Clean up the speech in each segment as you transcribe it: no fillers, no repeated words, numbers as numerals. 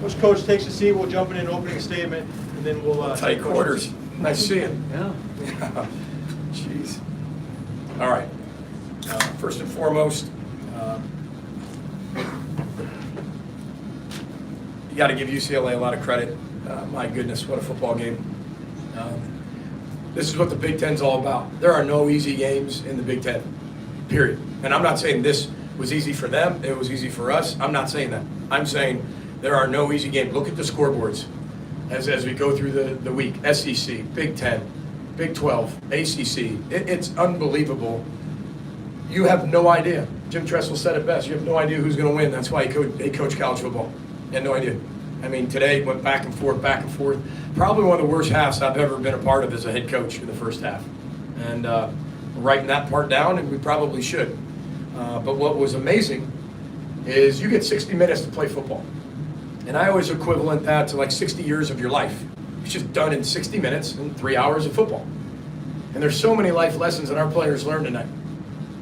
Once Coach takes a seat, we'll jump in an opening statement, and then we'll tight quarters. Nice seeing. Yeah. Jeez. All right. First and foremost, you got to give UCLA a lot of credit. My goodness, what a football game. This is what the Big Ten's all about. There are no easy games in the Big Ten, period. And I'm not saying this was easy for them, it was easy for us. I'm not saying that. I'm saying there are no easy games. Look at the scoreboards as we go through the week. SEC, Big Ten, Big 12, ACC. It's unbelievable. You have no idea. Jim Tressel said it best. You have no idea who's going to win. That's why he coached college football. You had no idea. I mean, today it went back and forth, back and forth. Probably one of the worst halves I've ever been a part of as a head coach in the first half. And we're writing that part down, and we probably should. But what was amazing is you get 60 minutes to play football. And I always equivalent that to like 60 years of your life. It's just done in 60 minutes and 3 hours of football. And there's so many life lessons that our players learned tonight.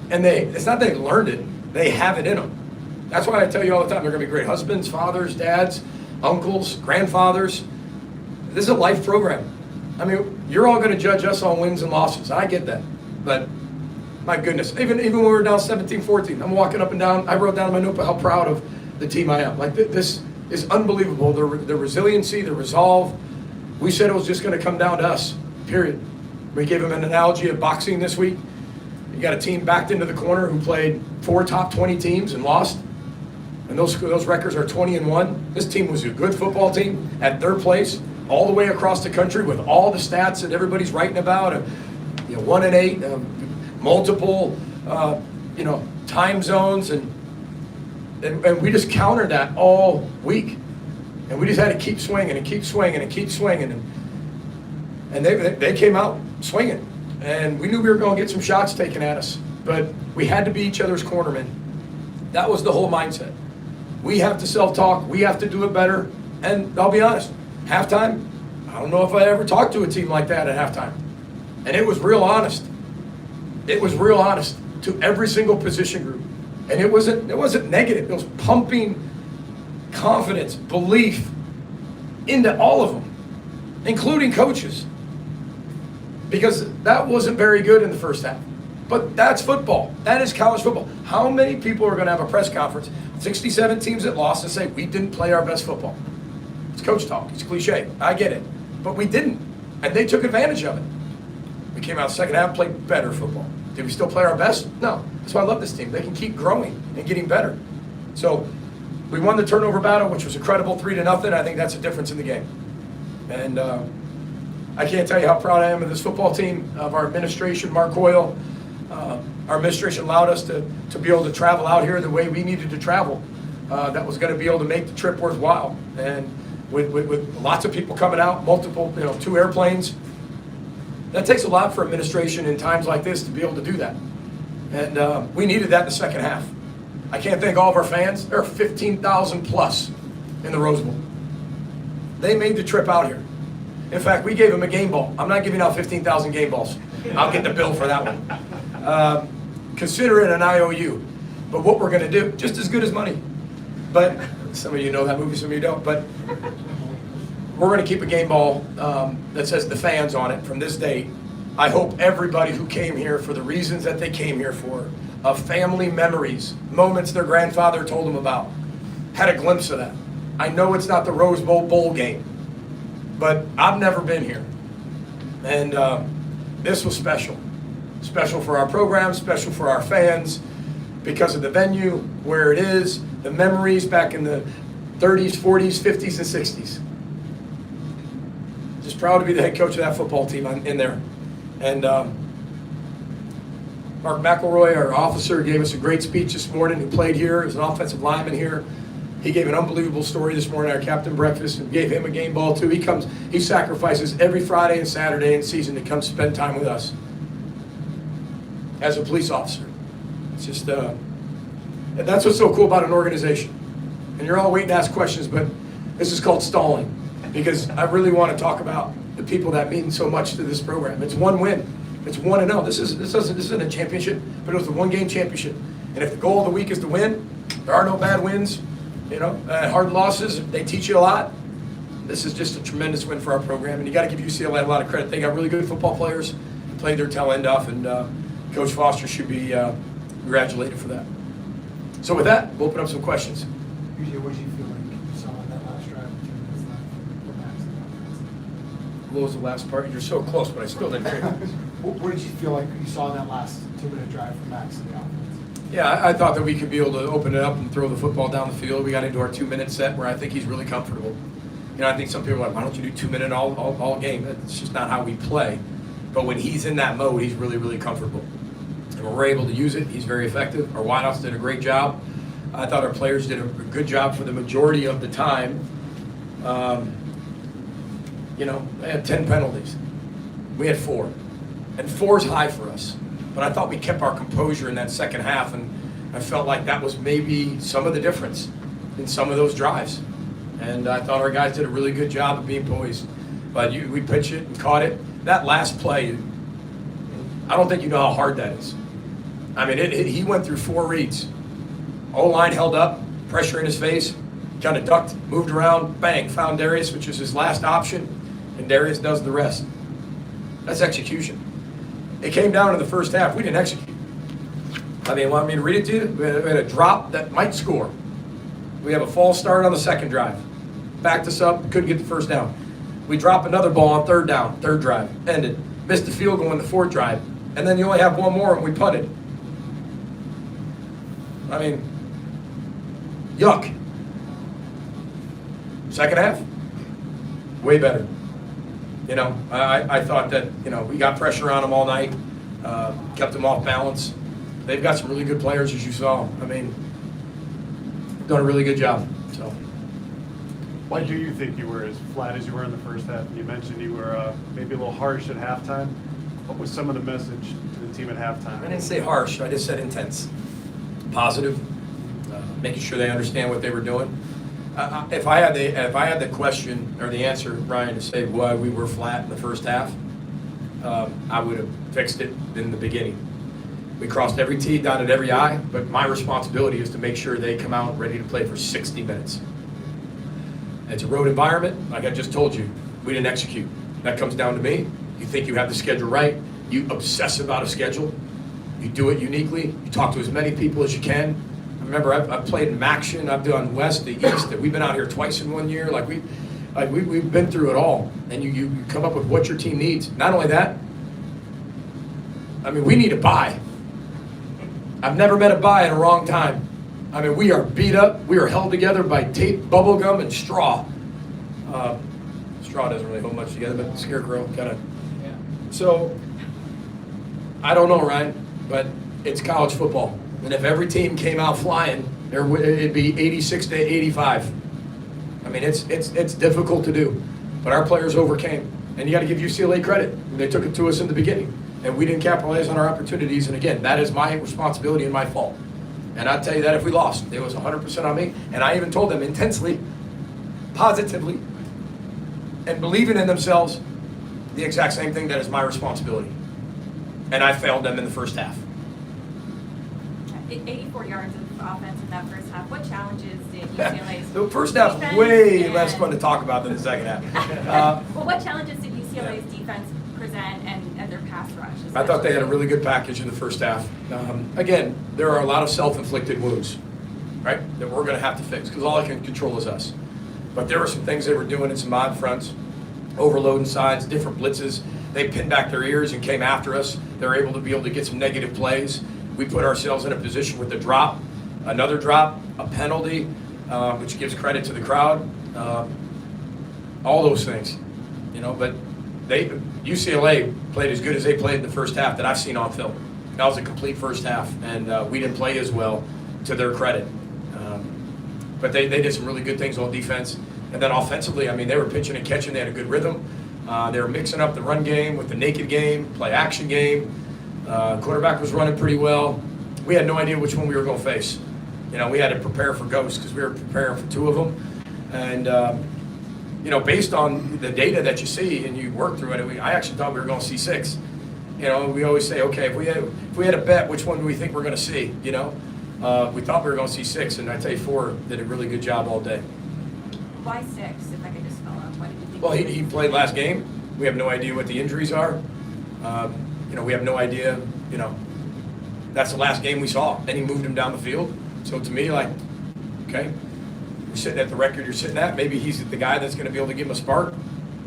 And it's not they learned it, they have it in them. That's why I tell you all the time, they're going to be great husbands, fathers, dads, uncles, grandfathers. This is a life program. I mean, you're all going to judge us on wins and losses. I get that. But my goodness, even when we were down 17-14, I'm walking up and down. I wrote down in my notebook how proud of the team I am. Like, this is unbelievable. The resiliency, the resolve. We said it was just going to come down to us, period. We gave them an analogy of boxing this week. You got a team backed into the corner who played 4 top 20 teams and lost. And those records are 20-1. This team was a good football team at their place, all the way across the country with all the stats that everybody's writing about. 1-8, multiple, time zones, and we just countered that all week. And we just had to keep swinging and keep swinging and keep swinging. And they came out swinging. And we knew we were going to get some shots taken at us. But we had to be each other's cornermen. That was the whole mindset. We have to self-talk. We have to do it better. And I'll be honest, halftime, I don't know if I ever talked to a team like that at halftime. And it was real honest. It was real honest to every single position group. And it wasn't negative. It was pumping confidence, belief into all of them, including coaches. Because that wasn't very good in the first half. But that's football. That is college football. How many people are going to have a press conference, 67 teams that lost, and say, we didn't play our best football? It's coach talk. It's cliche. I get it. But we didn't. And they took advantage of it. We came out second half, played better football. Did we still play our best? No. That's why I love this team. They can keep growing and getting better. So we won the turnover battle, which was a credible 3-0. I think that's a difference in the game. And I can't tell you how proud I am of this football team, of our administration, Mark Hoyle. Our administration allowed us to be able to travel out here the way we needed to travel. That was going to be able to make the trip worthwhile. And with lots of people coming out, multiple, 2 airplanes, that takes a lot for administration in times like this to be able to do that. And we needed that in the second half. I can't thank all of our fans. There are 15,000 plus in the Rose Bowl. They made the trip out here. In fact, we gave them a game ball. I'm not giving out 15,000 game balls. I'll get the bill for that one. Consider it an IOU. But what we're going to do, just as good as money. But some of you know that movie, some of you don't. But we're going to keep a game ball that says the fans on it from this date. I hope everybody who came here for the reasons that they came here for, of family memories, moments their grandfather told them about, had a glimpse of that. I know it's not the Rose Bowl game, but I've never been here. And this was special. Special for our program, special for our fans, because of the venue, where it is, the memories back in the 30s, 40s, 50s, and 60s. Just proud to be the head coach of that football team in there. And Mark McElroy, our officer, gave us a great speech this morning. He played here. He was an offensive lineman here. He gave an unbelievable story this morning, our captain breakfast, and gave him a game ball too. He sacrifices every Friday and Saturday in season to come spend time with us as a police officer. It's just, and that's what's so cool about an organization. And you're all waiting to ask questions, but this is called stalling, because I really want to talk about the people that mean so much to this program. It's one win. It's 1-0. This isn't a championship, but it was a one-game championship. And if the goal of the week is to win, there are no bad wins hard losses, they teach you a lot. This is just a tremendous win for our program, and you got to give UCLA a lot of credit. They got really good football players, played their tail end off, and Coach Foster should be congratulated for that. So with that, we'll open up some questions. PJ, what did you feel like you saw on that last drive with 2 minutes left for Max and the offense? What was the last part? You're so close, but I still didn't hear you. What did you feel like you saw in that last 2-minute drive for Max and the offense? Yeah, I thought that we could be able to open it up and throw the football down the field. We got into our 2-minute set where I think he's really comfortable. I think some people are like, why don't you do 2-minute all game? It's just not how we play. But when he's in that mode, he's really, really comfortable. And when we're able to use it, he's very effective. Our wideouts did a great job. I thought our players did a good job for the majority of the time. They had 10 penalties. We had 4. And 4 is high for us. But I thought we kept our composure in that second half, and I felt like that was maybe some of the difference in some of those drives. And I thought our guys did a really good job of being poised. But we pitched it and caught it. That last play, I don't think you know how hard that is. I mean, he went through 4 reads. O-line held up, pressure in his face, kind of ducked, moved around, bang, found Darius, which was his last option, and Darius does the rest. That's execution. It came down in the first half. We didn't execute. I mean, want me to read it to you? We had a drop that might score. We have a false start on the second drive. Backed us up, couldn't get the first down. We drop another ball on third down, third drive, ended. Missed the field goal in the fourth drive. And then you only have one more and we punted. I mean, yuck. Second half, way better. I thought that, we got pressure on them all night, kept them off balance. They've got some really good players, as you saw. I mean, done a really good job. So, why do you think you were as flat as you were in the first half? You mentioned you were maybe a little harsh at halftime. What was some of the message to the team at halftime? I didn't say harsh. I just said intense, positive, making sure they understand what they were doing. If I had the question or the answer, Ryan, to say why we were flat in the first half, I would have fixed it in the beginning. We crossed every T, dotted every I, but my responsibility is to make sure they come out ready to play for 60 minutes. It's a road environment, like I just told you. We didn't execute. That comes down to me. You think you have the schedule right. You obsess about a schedule. You do it uniquely. You talk to as many people as you can. Remember, I've played in Maction. I've done West to East. We've been out here twice in 1 year. We've been through it all. And you come up with what your team needs. Not only that, I mean, we need a bye. I've never met a bye in a wrong time. I mean, we are beat up. We are held together by tape, bubble gum, and straw. Straw doesn't really hold much together, but the scarecrow kind of. Yeah. So, I don't know, Ryan, but it's college football. And if every team came out flying, it'd be 86 to 85. I mean, it's difficult to do, but our players overcame. And you got to give UCLA credit. They took it to us in the beginning, and we didn't capitalize on our opportunities. And again, that is my responsibility and my fault. And I'll tell you that if we lost, it was 100% on me. And I even told them intensely, positively, and believing in themselves, the exact same thing, that is my responsibility. And I failed them in the first half. 84 yards of offense in that first half. What challenges did UCLA's The first half defense way and- less fun to talk about than the second half. Well, what challenges did UCLA's defense present and their pass rush? I thought they had a really good package in the first half. Again, there are a lot of self-inflicted wounds, right, that we're going to have to fix because all I can control is us. But there were some things they were doing in some odd fronts, overloading sides, different blitzes. They pinned back their ears and came after us. They were able to get some negative plays. We put ourselves in a position with a drop, another drop, a penalty, which gives credit to the crowd. All those things, but UCLA played as good as they played in the first half that I've seen on film. That was a complete first half, and we didn't play as well, to their credit. But they did some really good things on defense. And then offensively, I mean, they were pitching and catching. They had a good rhythm. They were mixing up the run game with the naked game, play action game. Quarterback was running pretty well. We had no idea which one we were going to face. We had to prepare for ghosts because we were preparing for 2 of them. And, based on the data that you see and you work through it, I actually thought we were going to see 6. We always say, okay, if we had a bet, which one do we think we're going to see, We thought we were going to see 6, and I tell you 4 did a really good job all day. Why 6, if I could just follow up? Why did you think? Well, he played last game. We have no idea what the injuries are. We have no idea, that's the last game we saw. And he moved him down the field. So to me, like, okay, you're sitting at the record you're sitting at. Maybe he's the guy that's going to be able to give him a spark.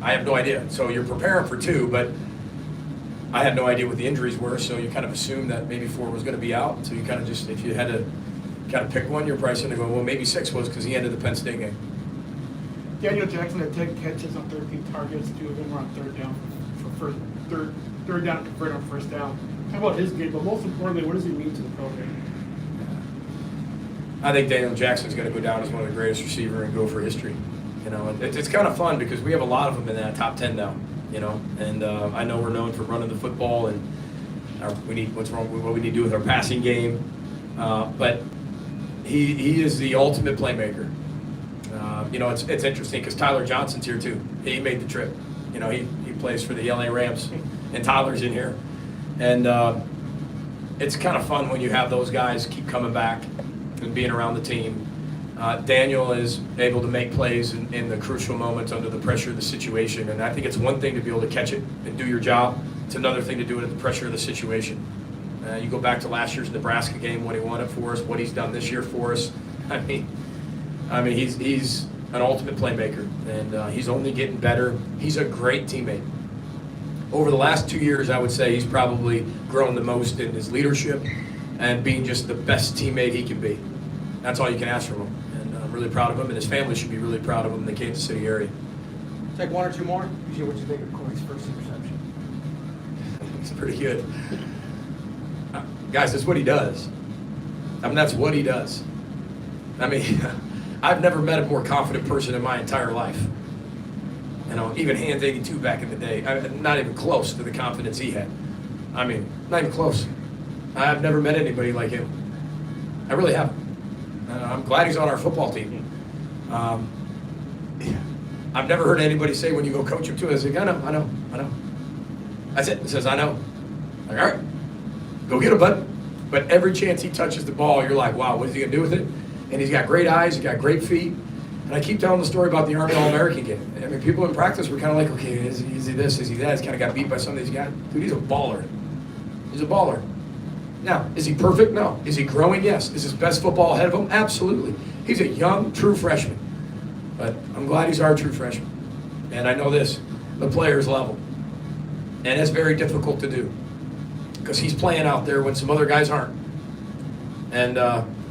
I have no idea. So you're preparing for 2, but I had no idea what the injuries were. So you kind of assumed that maybe 4 was going to be out. So you kind of just, if you had to kind of pick one, you're probably going to go, well, maybe 6 was because he ended the Penn State game. Daniel Jackson had 10 catches on 13 targets. 2 of them were on third down third down convert on first down. Talk about his game, but most importantly, what does he mean to the program? I think Daniel Jackson's going to go down as one of the greatest receiver in Gopher history. It's kind of fun because we have a lot of them in that top 10 now. And I know we're known for running the football and what we need to do with our passing game. But he is the ultimate playmaker. It's interesting because Tyler Johnson's here too. He made the trip. He plays for the LA Rams, and Tyler's in here. And it's kind of fun when you have those guys keep coming back and being around the team. Daniel is able to make plays in the crucial moments under the pressure of the situation. And I think it's one thing to be able to catch it and do your job. It's another thing to do it at the pressure of the situation. You go back to last year's Nebraska game, what he won it for us, what he's done this year for us. I mean, he's an ultimate playmaker, and he's only getting better. He's a great teammate. Over the last 2 years, I would say he's probably grown the most in his leadership and being just the best teammate he can be. That's all you can ask from him, and I'm really proud of him, and his family should be really proud of him in the Kansas City area. Take 1 or 2 more. Usually, what you think of Cody's first interception? It's pretty good. Guys, that's what he does. That's what he does. I've never met a more confident person in my entire life. Even Hands 82 back in the day, not even close to the confidence he had. Not even close. I've never met anybody like him. I really haven't. I'm glad he's on our football team. I've never heard anybody say when you go coach him too, I say, I know. That's it. It says, I know. Like, all right, go get him, bud. But every chance he touches the ball, you're like, wow, what is he going to do with it? And he's got great eyes, he's got great feet. And I keep telling the story about the Army All-American game. People in practice were kind of like, okay, is he this, is he that? He's kind of got beat by some of these guys. Dude, he's a baller. He's a baller. Now, is he perfect? No. Is he growing? Yes. Is his best football ahead of him? Absolutely. He's a young, true freshman. But I'm glad he's our true freshman. And I know this, the players love him. And it's very difficult to do because he's playing out there when some other guys aren't. And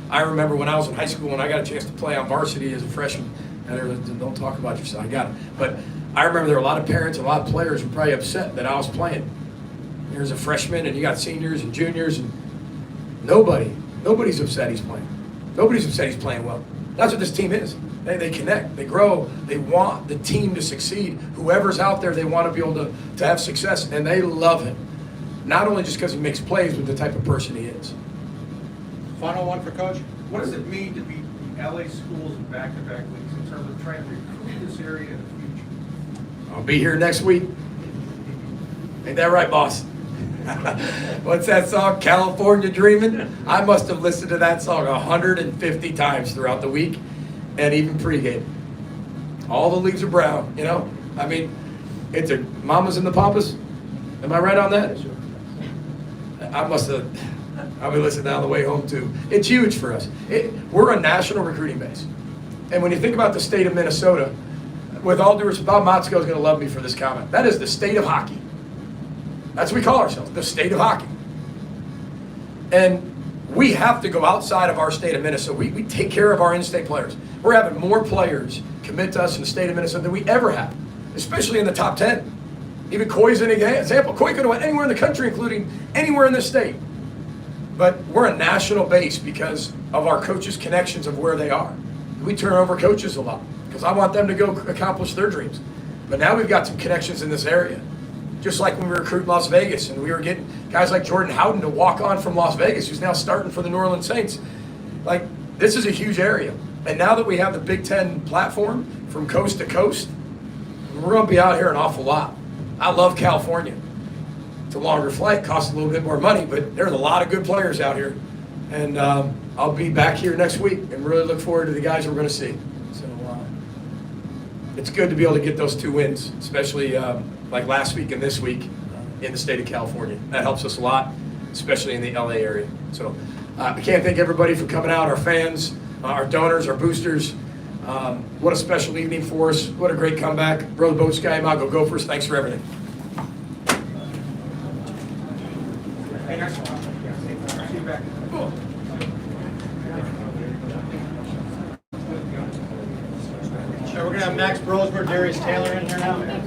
I remember when I was in high school and I got a chance to play on varsity as a freshman. And don't talk about yourself, I got it. But I remember there were a lot of parents, a lot of players were probably upset that I was playing. There's a freshman and you got seniors and juniors and nobody's upset he's playing. Nobody's upset he's playing well. That's what this team is. They connect, they grow, they want the team to succeed. Whoever's out there, they want to be able to have success, and they love him. Not only just because he makes plays, but the type of person he is. Final one for Coach. What does it mean to beat the LA schools in back-to-back leagues in terms of trying to recruit this area in the future? I'll be here next week. Ain't that right, boss? What's that song, California Dreamin'? I must have listened to that song 150 times throughout the week and even pregame. All the leaves are brown, it's a mamas and the papas. Am I right on that? I'll be listening on the way home too. It's huge for us. We're a national recruiting base. And when you think about the state of Minnesota, with all due respect, Bob Motzko is going to love me for this comment. That is the state of hockey. That's what we call ourselves, the state of hockey. And we have to go outside of our state of Minnesota. We take care of our in-state players. We're having more players commit to us in the state of Minnesota than we ever have, especially in the top 10. Even Coy's an example. Coy could have went anywhere in the country, including anywhere in the state. But we're a national base because of our coaches' connections of where they are. We turn over coaches a lot because I want them to go accomplish their dreams. But now we've got some connections in this area. Just like when we recruited Las Vegas and we were getting guys like Jordan Howden to walk on from Las Vegas, who's now starting for the New Orleans Saints. This is a huge area. And now that we have the Big Ten platform from coast to coast, we're going to be out here an awful lot. I love California. It's a longer flight, costs a little bit more money, but there's a lot of good players out here. And I'll be back here next week and really look forward to the guys we're going to see. So it's good to be able to get those 2 wins, especially like last week and this week in the state of California. That helps us a lot, especially in the LA area. So I can't thank everybody for coming out, our fans, our donors, our boosters. What a special evening for us. What a great comeback. Row the boat, Sky, Go Gophers. Thanks for everything. Hey, next one. See you back. Cool. All right, we're gonna have Max Bressler, Darius Taylor in here now.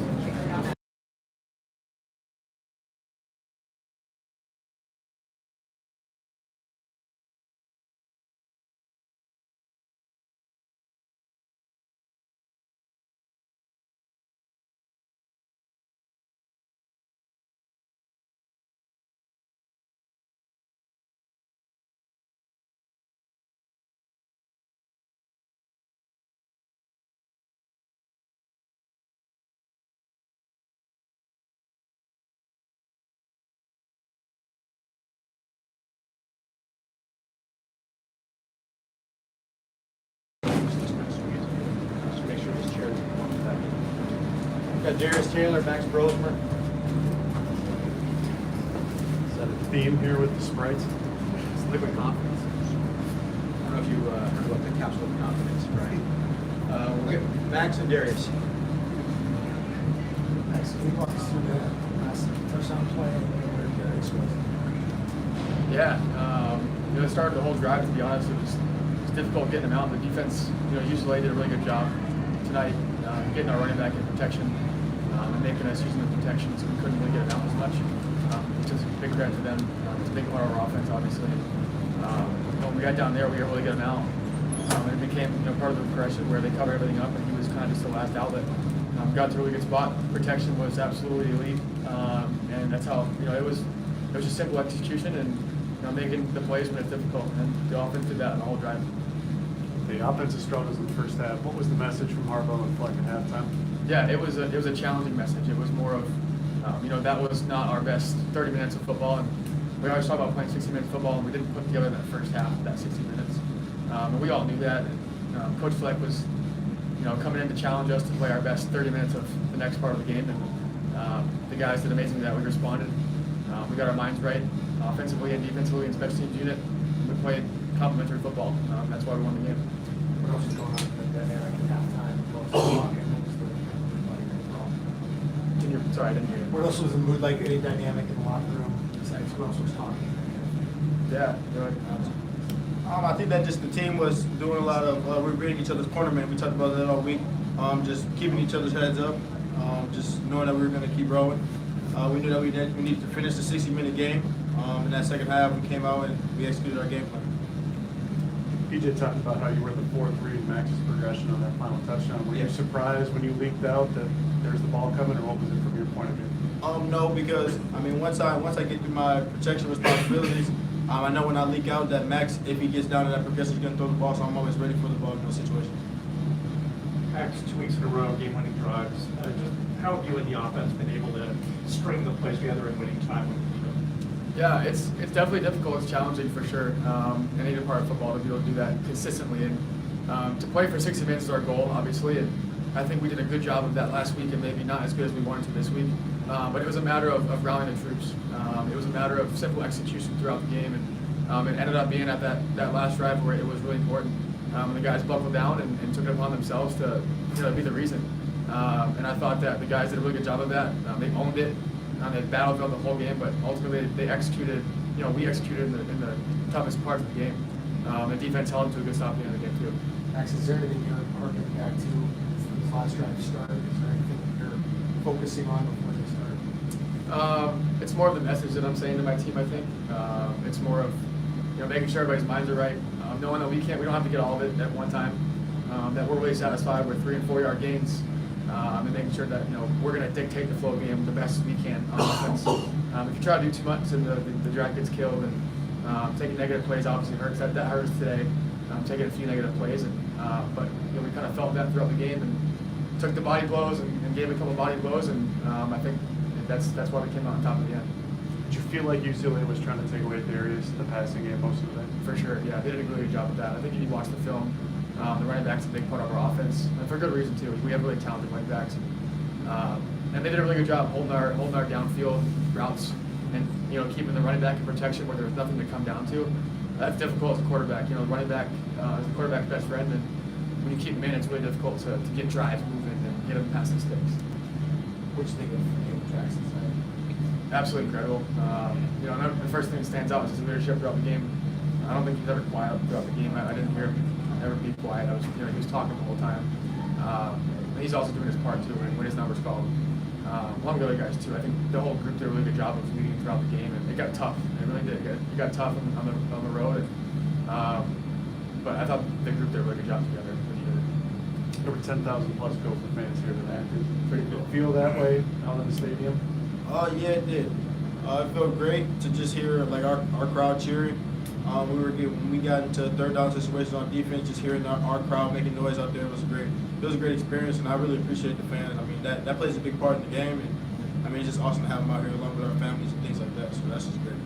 Make sure this chair. Got Darius Taylor, Max Bressler. Is that a theme here with the sprites? It's liquid confidence. I don't know if you heard about the capsule of confidence, right? We'll get Max and Darius. Max, can you walk us through the last touchdown play and where Darius was? Yeah, started the whole drive, to be honest. It was difficult getting him out. The defense, UCLA did a really good job tonight getting our running back in protection and making us using the protection, so we couldn't really get him out as much, which is a big credit to them. It's a big part of our offense, obviously. When we got down there, we were able to get him out. And it became part of the progression where they covered everything up, and he was kind of just the last outlet. Got to a really good spot. Protection was absolutely elite, and that's how it was just simple execution and making the plays when it's difficult. And the offense did that in the whole drive. The offensive struggles in the first half. What was the message from Harbaugh and Fleck at halftime? Yeah, it was a challenging message. It was more of that was not our best 30 minutes of football, and we always talk about playing 60 minutes of football, and we didn't put together that first half of that 60 minutes. And we all knew that. And, Coach Fleck was coming in to challenge us to play our best 30 minutes of the next part of the game, and the guys did amazing that we responded. We got our minds right, offensively and defensively, and special teams unit. We played complementary football. That's why we won the game. What else is going on in the dynamic at halftime? What was the talking? What was the mood like? Sorry, I didn't hear you. What else was the mood like? Any dynamic in the locker room? Besides, what else was talking? Yeah, go ahead. I think that just the team was doing a lot of, we're reading each other's corner, man. We talked about that all week. Just keeping each other's heads up, just knowing that we were going to keep rolling. We knew that we needed to finish the 60-minute game. In that second half, we came out and we executed our game plan. PJ talked about how you were the 4-3 Max's progression on that final touchdown. Were you surprised when you leaked out that there's the ball coming, or what was it from your point of view? No, because once I get through my protection responsibilities, I know when I leak out that Max, if he gets down to that progression, he's going to throw the ball, so I'm always ready for the ball in those situations. Max, 2 weeks in a row, game-winning drives. Just how have you and the offense been able to string the plays together and winning time when you need them? Yeah, it's definitely difficult. It's challenging for sure. In either part of football to be able to do that consistently, and to play for 60 minutes is our goal, obviously. And I think we did a good job of that last week, and maybe not as good as we wanted to this week. But it was a matter of rallying the troops. It was a matter of simple execution throughout the game, and it ended up being at that last drive where it was really important. And the guys buckled down and took it upon themselves to be the reason. And I thought that the guys did a really good job of that. They owned it. They battled throughout the whole game, but ultimately they executed. We executed in the toughest parts of the game. The defense held to a good stop at the end of the game too. Max, is there anything you're harking back to these last drive started? Is there anything you're focusing on before they start? It's more of the message that I'm saying to my team. I think it's more of making sure everybody's minds are right, knowing that we don't have to get all of it at one time. That we're really satisfied with 3 and 4 yard gains, and making sure that we're going to dictate the flow of the game the best we can on offense. If you try to do too much and the drive gets killed, and taking negative plays obviously hurts. That hurts today. Taking a few negative plays, but we kind of felt that throughout the game and took the body blows and gave a couple body blows, and I think that's why we came out on top at the end. Did you feel like UCLA was trying to take away Darius, the passing game, most of the day? For sure, yeah, they did a really good job with that. I think if you watch the film, the running back's a big part of our offense, and for good reason too. We have really talented running backs, and they did a really good job holding our downfield routes and keeping the running back in protection where there's nothing to come down to. That's difficult as a quarterback. The running back is the quarterback's best friend, and when you keep him in, it's really difficult to get drives moving and get him past the sticks. What do you think of Jackson's side? Absolutely incredible. The first thing that stands out is his leadership throughout the game. I don't think he's ever quiet throughout the game. I didn't hear him ever be quiet. He was talking the whole time. And he's also doing his part too when his number's called. Along with the other guys too. I think the whole group did a really good job of leading throughout the game, and it got tough. It really did. It got tough on the road. But I thought the group did a really good job together. There were 10,000 plus Gopher fans here tonight. Did it feel that way out in the stadium? Yeah, it did. It felt great to just hear like our crowd cheering. When we got into third down situations on defense, just hearing our crowd making noise out there was a great experience, and I really appreciate the fans. I mean, that plays a big part in the game, and I mean, it's just awesome to have them out here along with our families and things like that. So that's just great.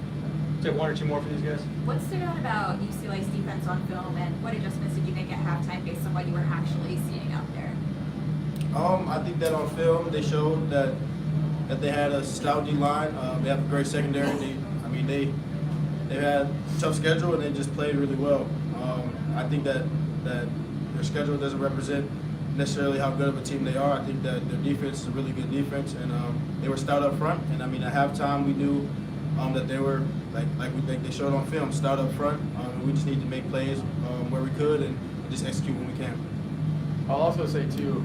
Take one or two more for these guys. What stood out about UCLA's defense on film, and what adjustments did you make at halftime based on what you were actually seeing out there? I think that on film they showed that they had a stout D line. They have a great secondary. They had a tough schedule and they just played really well. I think that their schedule doesn't represent necessarily how good of a team they are. I think that their defense is a really good defense, and they were stout up front. And I mean, at halftime we knew that they were like we think they showed on film, stout up front. We just need to make plays where we could and just execute when we can. I'll also say too,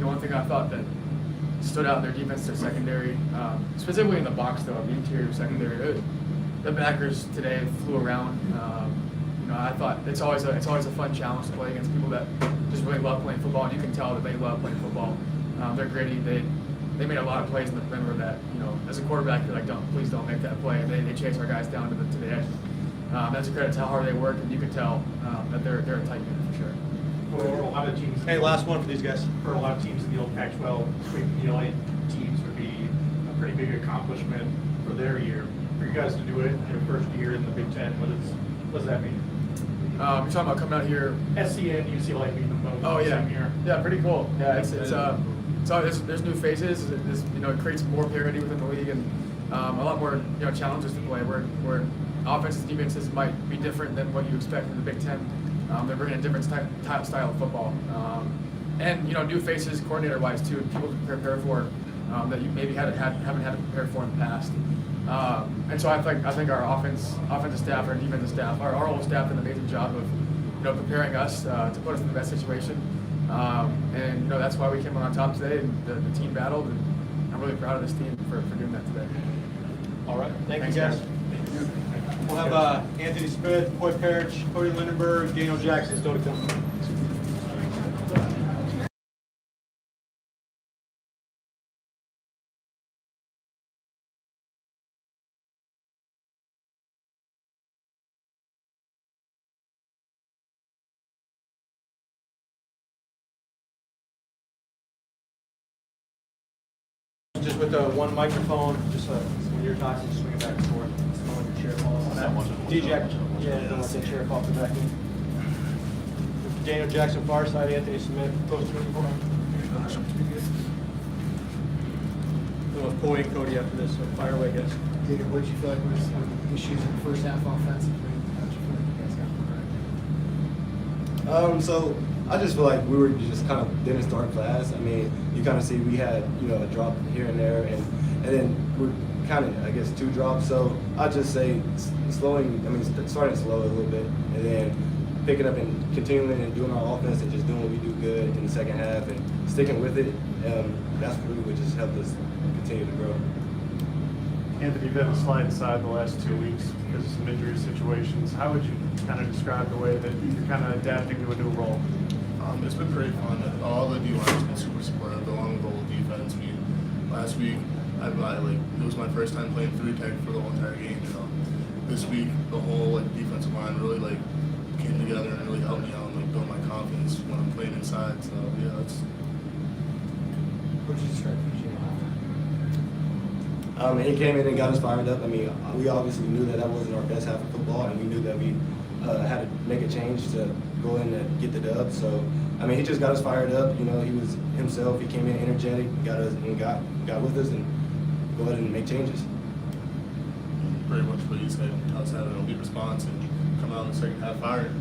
one thing I thought that stood out in their defense, their secondary, specifically in the box though, the interior secondary. The backers today flew around. I thought it's always a fun challenge to play against people that just really love playing football, and you can tell that they love playing football. They're gritty. They made a lot of plays in the perimeter that as a quarterback you're like, please don't make that play. They chase our guys down to the edge. That's a credit to how hard they work, and you can tell that they're a tight unit for sure. For a lot of teams. Hey, last one for these guys. For a lot of teams in the old Pac-12, sweeping the LA teams would be a pretty big accomplishment for their year. For you guys to do it in your first year in the Big Ten, what does that mean? You're talking about coming out here. SC and UCLA being the most Oh yeah, same year. yeah, pretty cool. Yeah, there's new faces. It creates more parity within the league and a lot more challenges to play. Where offenses and defenses might be different than what you expect in the Big Ten. They're bringing a different style of football, and new faces coordinator-wise too. People to prepare for that you maybe haven't had to prepare for in the past. And so I think our offensive staff, our defensive staff, our whole staff did an amazing job of preparing us to put us in the best situation. And that's why we came on top today, and the team battled, and I'm really proud of this team for doing that today. All right. Thanks Thanks, you guys. guys. We'll have Anthony Smith, Coy Parrish, Cody Lindberg, Daniel Jackson still to come. Just with the one microphone, just when you're talking, just swing it back and forth. Don't let your chair fall off. DJ, don't let that chair fall off the back end. Daniel Jackson, far side, Anthony Smith, close to 24. We'll have Coy and Cody after this, so fire away, guys. David, what did you feel like was the issues in the first half offensively? How did you feel like you guys got corrected? So I just feel like we were just kind of didn't start fast. I mean, you kind of see we had a drop here and there, and then we're kind of, I guess, 2 drops. So I just say starting slow a little bit, and then picking up and continuing and doing our offense and just doing what we do good in the second half and sticking with it. That's really what just helped us continue to grow. Anthony, you've had a slide inside the last 2 weeks because of some injury situations. How would you kind of describe the way that you're kind of adapting to a new role? It's been pretty fun. All the D-line has been super supportive, along with the whole defense. Last week, it was my first time playing 3-tech for the whole entire game. This week, the whole defensive line really came together and really helped me out and build my confidence when I'm playing inside. So yeah, that's. What did you describe PJ? And he came in and got us fired up. I mean, we obviously knew that wasn't our best half of football, and we knew that we had to make a change to go in and get the dub. So, I mean, he just got us fired up. You know, he was himself. He came in energetic, got us and got with us, and go ahead and make changes. Pretty much what you said. Outside of an elite response and come out in the second half firing.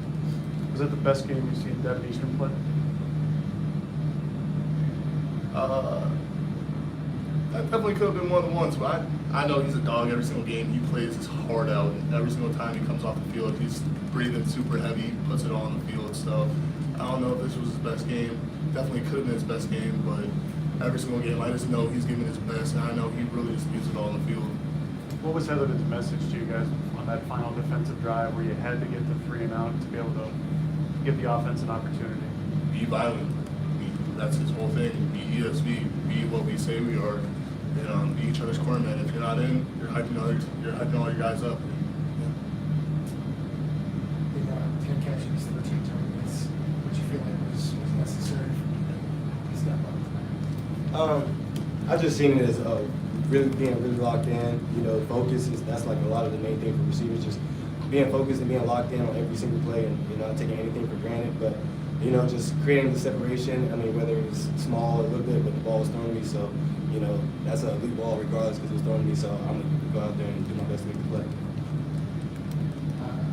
Was that the best game you've seen Devin Eastern play? That definitely could have been one of the ones, but I know he's a dog every single game. He plays his heart out. Every single time he comes off the field, he's breathing super heavy, puts it all on the field. So I don't know if this was his best game. Definitely could have been his best game, but every single game, I just know he's giving his best, and I know he really just gives it all on the field. What was Heatherton's message to you guys on that final defensive drive where you had to get the 3 and out to be able to give the offense an opportunity? Be violent. That's his whole thing. Be ESV. Be what we say we are. And be each other's cornerman. If you're not in, you're hyping all your guys up. The 10 catches, 13 targets. What you feel like was necessary for step up tonight? I just seen it as really being really locked in. You know, focus that's like a lot of the main thing for receivers. Just being focused and being locked in on every single play, and not taking anything for granted. But just creating the separation. I mean, whether it was small a little bit, but the ball was thrown to me, so that's a elite ball regardless because it was thrown to me. So I'm gonna go out there and do my best to make the play.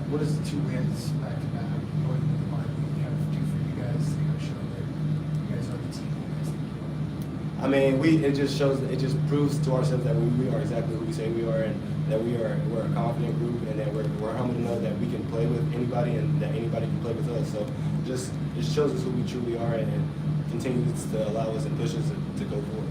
What does the 2 wins back to back going into the bye week kind of do for you guys to kind of show that you guys are the team you guys think you are? I mean, it just proves to ourselves that we are exactly who we say we are, and that we're a confident group, and that we're humble to know that we can play with anybody, and that anybody can play with us. So it shows us who we truly are, and continues to allow us and push us to go forward.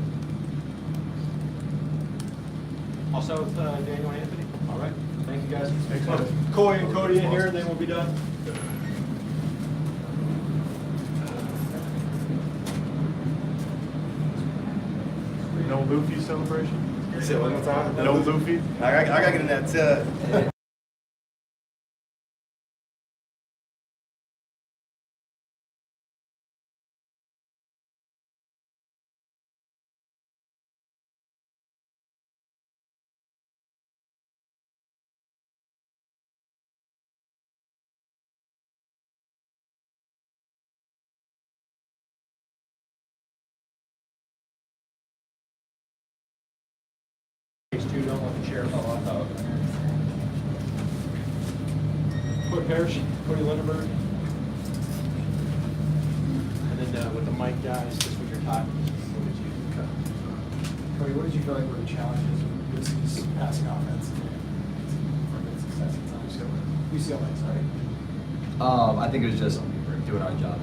Also with Daniel and Anthony. All right. Thank you guys. Thanks, guys. Coy and Cody in here, then we'll be done. No Luffy celebration? Say it one more time. No Luffy? I gotta get in that tub. H2, don't let the chair fall off. Cody Parrish, Cody Lindberg. And then with the mic guys, just with your time, we'll get you cut. Cody, what did you feel like were the challenges with UC's passing offense for good success at times? UCLA, sorry. I think it was just doing our job.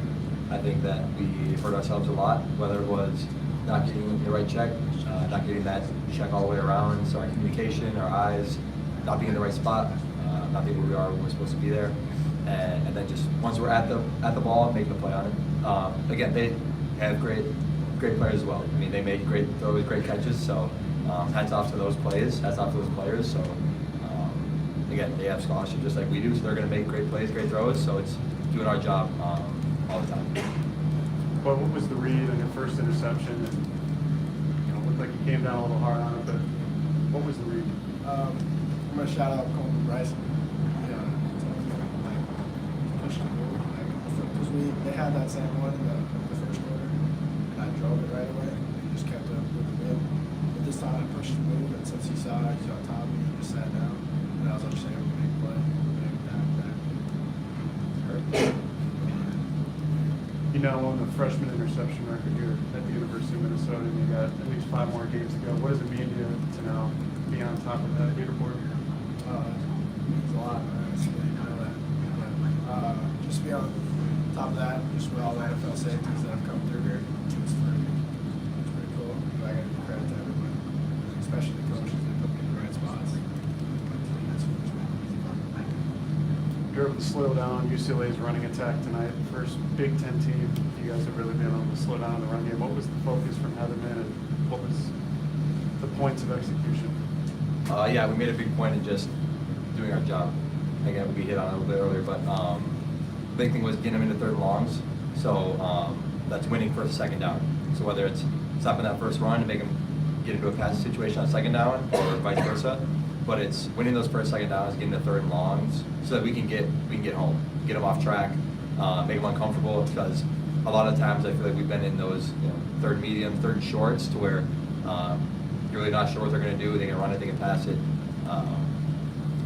I think that we hurt ourselves a lot, whether it was not getting the right check, not getting that check all the way around, so our communication, our eyes, not being in the right spot, not being where we are when we're supposed to be there, and then just once we're at the ball, making a play on it. Again, they have great players as well. I mean, they make great throws, great catches. So hats off to those players, hats off to those players. So again, they have scholarship just like we do, so they're going to make great plays, great throws. So it's doing our job all the time. Well, what was the read on your first interception? And, looked like you came down a little hard on it, but what was the read? I'm gonna shout out Coleman Bryson. Yeah, pushed the move. Because they had that same one in the first quarter, and I drove it right away. And just kept up with the move. But this time I pushed the move, and since he saw it, he's on top of me, he just sat down. And I was understanding we make a play. You now own the freshman interception record here at the University of Minnesota, and you got at least 5 more games to go. What does it mean to you to now be on top of that leaderboard? It means a lot, man. It's really cool that. Just be on top of that, just with all the NFL safeties that have come through here. It's pretty cool. I got to give credit to everyone, especially the coaches that put me in the right spots. You're able to slow down UCLA's running attack tonight. First Big Ten team. You guys have really been able to slow down the run game. What was the focus from Heatherman, and what was the points of execution? Yeah, we made a big point of just doing our job. Again, we hit on it a little bit earlier, but the big thing was getting them into third and longs. So that's winning first, second down. So whether it's stopping that first run and make them get into a passing situation on second down or vice versa. But it's winning those first, second downs, getting the third and longs, so that we can get home, get them off track, make them uncomfortable. Because a lot of times I feel like we've been in those third medium, third shorts to where you're really not sure what they're going to do. They can run it, they can pass it.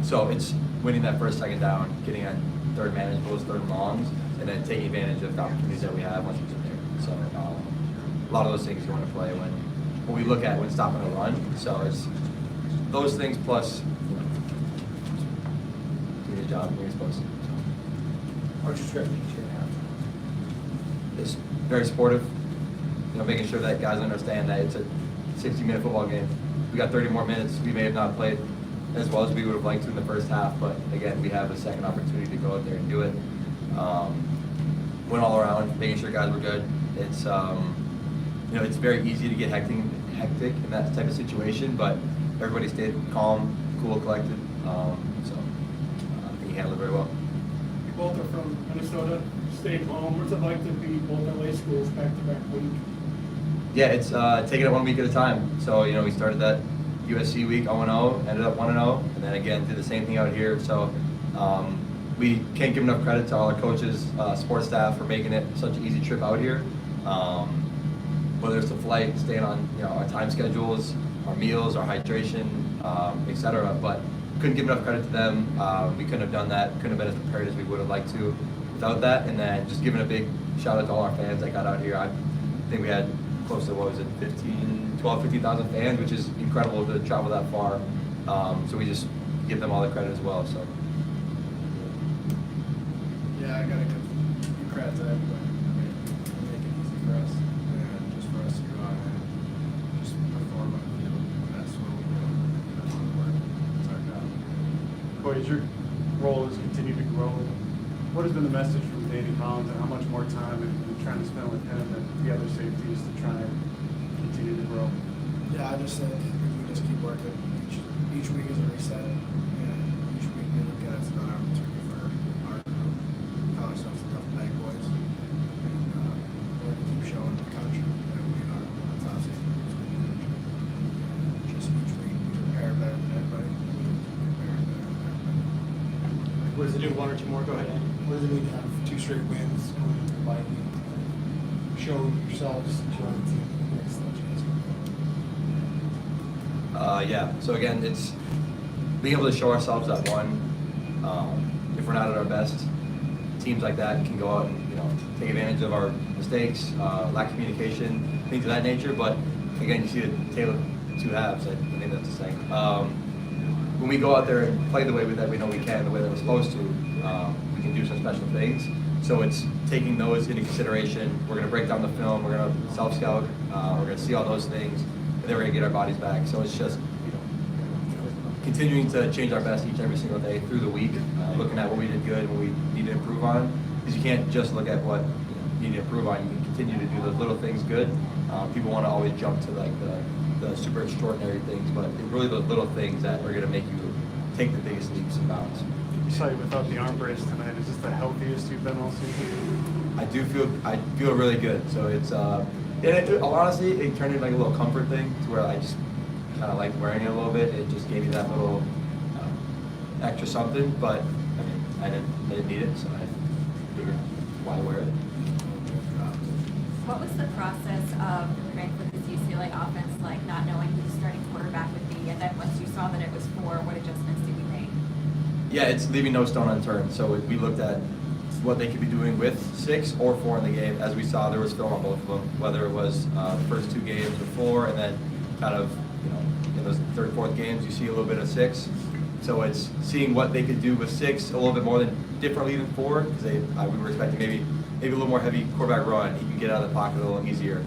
So it's winning that first, second down, getting on third manageables, third and longs, and then taking advantage of the opportunities that we have once we get there. So a lot of those things you want to play when we look at when stopping a run. So it's those things plus doing your job when you're supposed to. What's your strategy now? It's very supportive. Making sure that guys understand that it's a 60-minute football game. We got 30 more minutes. We may have not played as well as we would have liked to in the first half, but again, we have a second opportunity to go out there and do it. Went all around, making sure guys were good. It's it's very easy to get hectic in that type of situation, but everybody stayed calm, cool, collected. So I think he handled it very well. You both are from Minnesota, stayed home. What's it like to be both LA schools back-to-back week? Yeah, it's taking it 1 week at a time. So, we started that USC week 0-0, ended up 1-0, and then again did the same thing out here. So we can't give enough credit to all our coaches, sports staff for making it such an easy trip out here. Whether it's the flight, staying on our time schedules, our meals, our hydration, etc. But couldn't give enough credit to them. We couldn't have done that. Couldn't have been as prepared as we would have liked to without that. And then just giving a big shout out to all our fans that got out here. I think we had close to 15,000 fans, which is incredible to travel that far. So we just give them all the credit as well. So. Yeah, I gotta give credit to everybody. They make it easy for us, and just for us to go out and just perform on the field. That's what we do. That's what we work. It's our job. Cody, as your role has continued to grow, what has been the message from Danny Collins, and how much more time are you trying to spend with him and the other safeties to try and continue to grow? Yeah, I just think if we just keep working, each week is a reset, and each week we look at it as another opportunity for our group. College stuff's a tough bag, boys, and we're going to keep showing the country that we are one of the top safety groups in the country. And just each week we prepare better than everybody. What does it do? One or two more? Go ahead, Andy. What does it mean to have 2 straight wins going into the bye week? Show yourselves, show the team the next chance. Yeah. So again, it's being able to show ourselves that one. If we're not at our best, teams like that can go out and take advantage of our mistakes, lack of communication, things of that nature. But again, you see the tale of two halves. I think that's the saying. When we go out there and play the way that we know we can, the way that we're supposed to, we can do some special things. So it's taking those into consideration. We're going to break down the film. We're going to self-scout. We're going to see all those things, and then we're going to get our bodies back. So it's just continuing to change our best each and every single day through the week, looking at what we did good and what we need to improve on. Because you can't just look at what you need to improve on. You can continue to do those little things good. People want to always jump to like the super extraordinary things, but it's really those little things that are going to make you take the biggest leaps and bounds. You saw you without the arm brace tonight. Is this the healthiest you've been all season? I feel really good. So it's honestly it turned into like a little comfort thing to where I just kind of like wearing it a little bit. It just gave me that little extra something. But I mean, I didn't need it, so I figured why wear it. What was the process of preparing for this UCLA offense, like not knowing who the starting quarterback would be, and then once you saw that it was 4, what adjustments did you make? Yeah, it's leaving no stone unturned. So we looked at what they could be doing with 6 or 4 in the game. As we saw, there was film on both of them, whether it was the first 2 games with 4, and then kind of in those 3rd, 4th games, you see a little bit of 6. So it's seeing what they could do with 6 a little bit more than differently than 4, because we were expecting maybe a little more heavy quarterback run. He can get out of the pocket a little easier.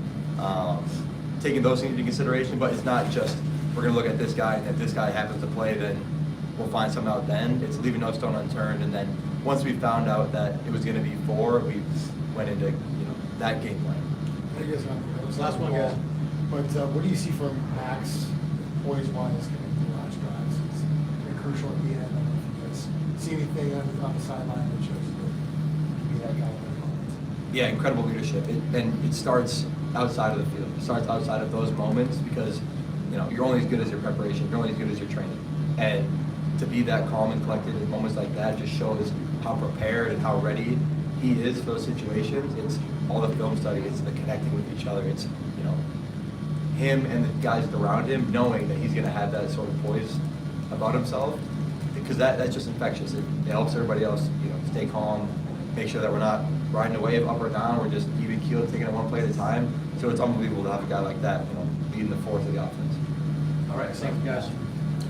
Taking those things into consideration, but it's not just we're going to look at this guy, and if this guy happens to play, then we'll find something out then. It's leaving no stone unturned, and then once we found out that it was going to be 4, we went into that game plan. I guess Last one, guys. But what do you see from Max, poise-wise, getting the last drives? It's pretty crucial at the end. I don't know if you guys see anything on the sideline that shows that you can be that guy in the moment. Yeah, incredible leadership. And it starts outside of the field. It starts outside of those moments because you know, you're only as good as your preparation, you're only as good as your training. And to be that calm and collected in moments like that just shows how prepared and how ready he is for those situations. It's all the film study, it's the connecting with each other, it's, you know, him and the guys around him knowing that he's going to have that sort of poise about himself, because that's just infectious. It helps everybody else, you know, stay calm, make sure that we're not riding a wave up or down, we're just even keeled, taking it one play at a time. So it's unbelievable to have a guy like that, you know, leading the fourth of the offense. All right, thank you, guys.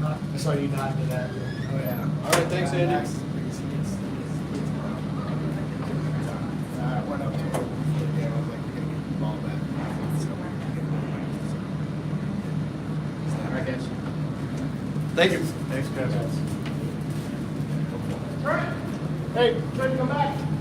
I saw you nod to that. Oh, yeah. All right, thanks, Andy. I went up to him before the game. I was like, we're going to get the ball back. All right, guys. Thank you. Thanks, guys. Hey, try to come back.